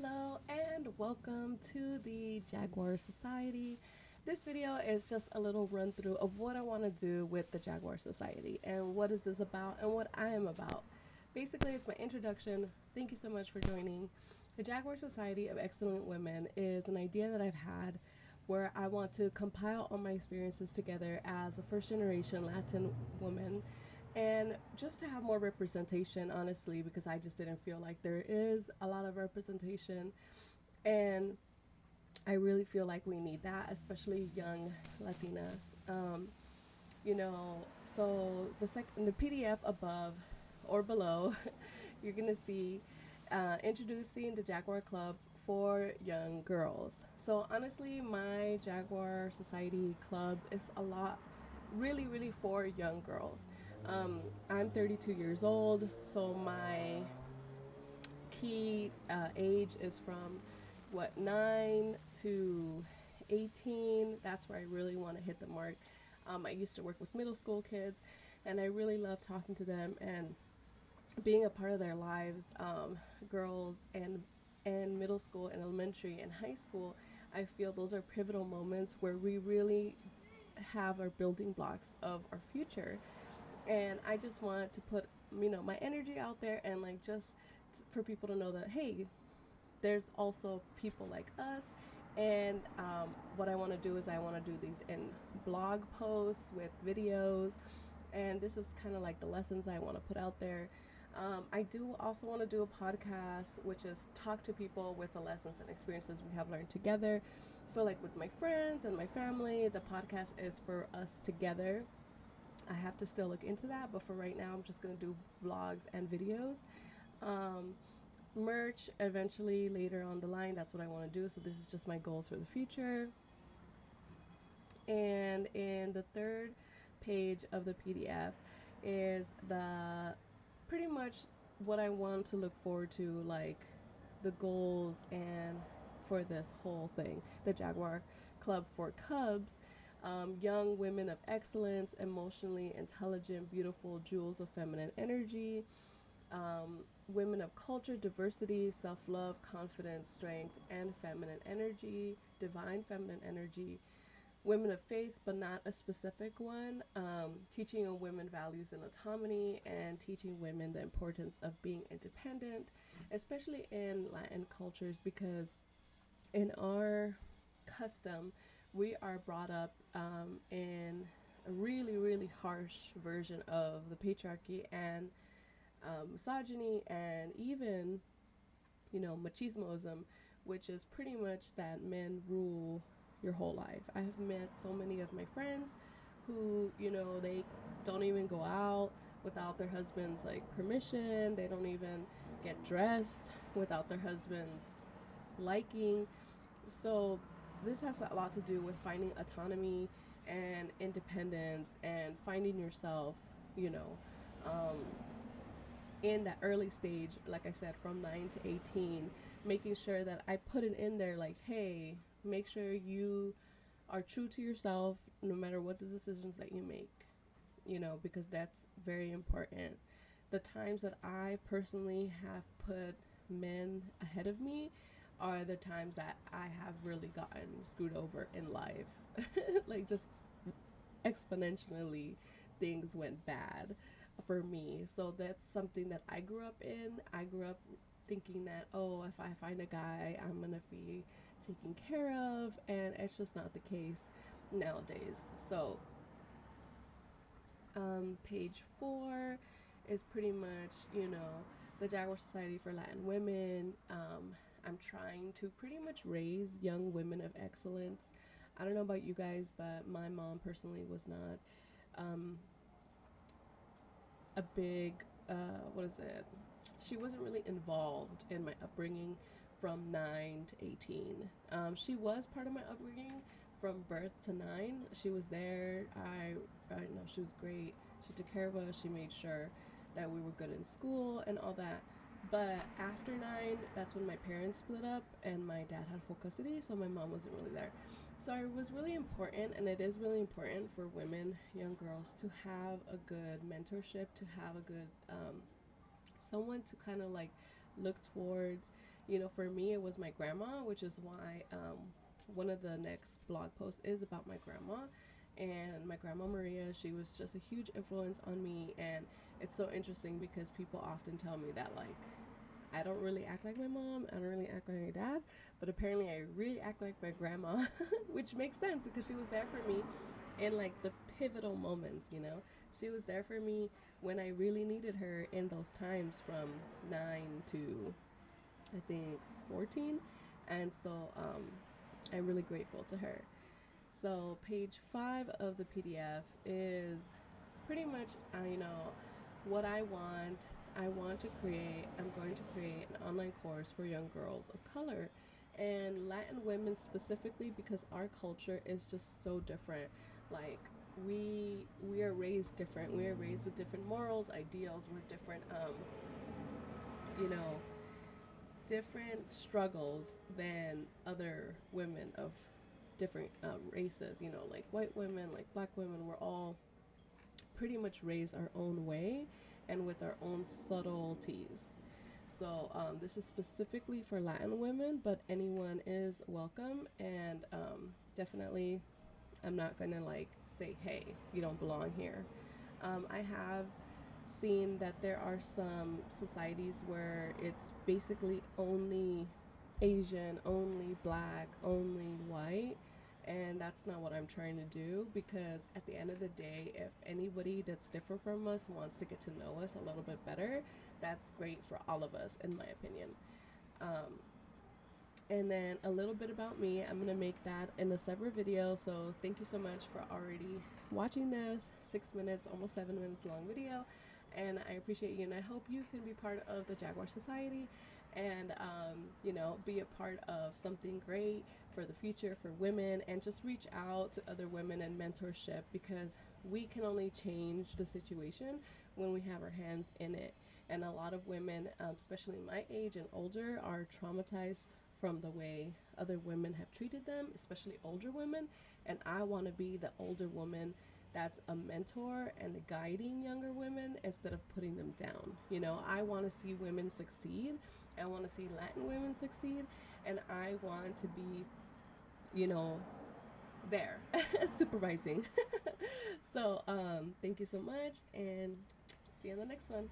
Hello and welcome to the Jaguar Society. This video is just a little run through of what I want to do with the Jaguar Society and what is this about and what I am about. Basically, it's my introduction. Thank you so much for joining. The Jaguar Society of Excellent Women is an idea that I've had where I want to compile all my experiences together as a first generation Latin woman and just to have more representation, honestly, because I just didn't feel like there is a lot of representation, and I really feel like we need that, especially young Latinas. You know, so the PDF above or below, you're gonna see introducing the Jaguar Club for young girls. So honestly, my Jaguar Society Club is a lot, really for young girls. I'm 32 years old, so my key age is from 9 to 18. That's where I really want to hit the mark. I used to work with middle school kids, and I really love talking to them and being a part of their lives. Girls and middle school and elementary and high school, I feel those are pivotal moments where we really have our building blocks of our future, and I just want to put my energy out there, and like just for people to know that, hey, there's also people like us. And what I want to do is I want to do these in blog posts with videos, and this is kind of like the lessons I want to put out there. I do also want to do a podcast, which is talk to people with the lessons and experiences we have learned together. So, like with my friends and my family, the podcast is for us together. I have to still look into that, but for right now, I'm just gonna do vlogs and videos. Um, Merch eventually later on the line. That's what I want to do. So this is just my goals for the future. And in the third page of the PDF is the pretty much what I want to look forward to, like the goals and for this whole thing, the Jaguar Club for Cubs. Young women of excellence, emotionally intelligent, beautiful jewels of feminine energy, women of culture, diversity, self love, confidence, strength, and feminine energy, divine feminine energy, women of faith, but not a specific one, teaching on women values and autonomy, and teaching women the importance of being independent, especially in Latin cultures, because in our custom, we are brought up in a really harsh version of the patriarchy and misogyny, and even machismoism, which is pretty much that men rule your whole life. I have met so many of my friends who they don't even go out without their husband's like permission. They don't even get dressed without their husband's liking. So this has a lot to do with finding autonomy and independence and finding yourself, you know, um, in that early stage, like I said, from 9 to 18, making sure that I put it in there like, hey, make sure you are true to yourself no matter what the decisions that you make, because that's very important. The times that I personally have put men ahead of me are the times that I have really gotten screwed over in life. Like, just exponentially, things went bad for me. So that's something that I grew up in. I grew up thinking that, oh, if I find a guy, I'm gonna be taken care of, and it's just not the case nowadays. So page 4 is pretty much, the Jaguar Society for Latin Women. I'm trying to pretty much raise young women of excellence. I don't know about you guys, but my mom personally was not a big, what is it? She wasn't really involved in my upbringing from 9 to 18. She was part of my upbringing from birth to 9. She was there. I know she was great. She took care of us. She made sure that we were good in school and all that. But after 9, that's when my parents split up and my dad had full custody, so my mom wasn't really there. So it was really important, and it is really important for women, young girls, to have a good mentorship, to have a good someone to kind of like look towards, For me, it was my grandma, which is why one of the next blog posts is about my grandma. And my grandma Maria, she was just a huge influence on me. And it's so interesting because people often tell me that, like, I don't really act like my mom, I don't really act like my dad, but apparently I really act like my grandma, which makes sense because she was there for me in like the pivotal moments. She was there for me when I really needed her in those times from 9 to I think 14. And so I'm really grateful to her. So page 5 of the PDF is pretty much, what I want. I'm going to create an online course for young girls of color and Latin women specifically because our culture is just so different. Like, we are raised different. We are raised with different morals, ideals. We're different, you know, different struggles than other women of different races. Like white women, like black women. We're all pretty much raised our own way and with our own subtleties. So this is specifically for Latin women, but anyone is welcome. And definitely, I'm not gonna like say, hey, you don't belong here. I have seen that there are some societies where it's basically only Asian, only black, only white. And that's not what I'm trying to do because at the end of the day, if anybody that's different from us wants to get to know us a little bit better, that's great for all of us, in my opinion. Um, and then a little bit about me, I'm going to make that in a separate video. So thank you so much for already watching this 6 minutes, almost 7 minutes long video. And I appreciate you, and I hope you can be part of the Jaguar Society and be a part of something great for the future for women, and just reach out to other women and mentorship because we can only change the situation when we have our hands in it. And a lot of women, especially my age and older, are traumatized from the way other women have treated them, especially older women. And I want to be the older woman that's a mentor and guiding younger women instead of putting them down. I want to see women succeed. I want to see Latin women succeed. And I want to be, you know, there supervising. So, thank you so much and see you in the next one.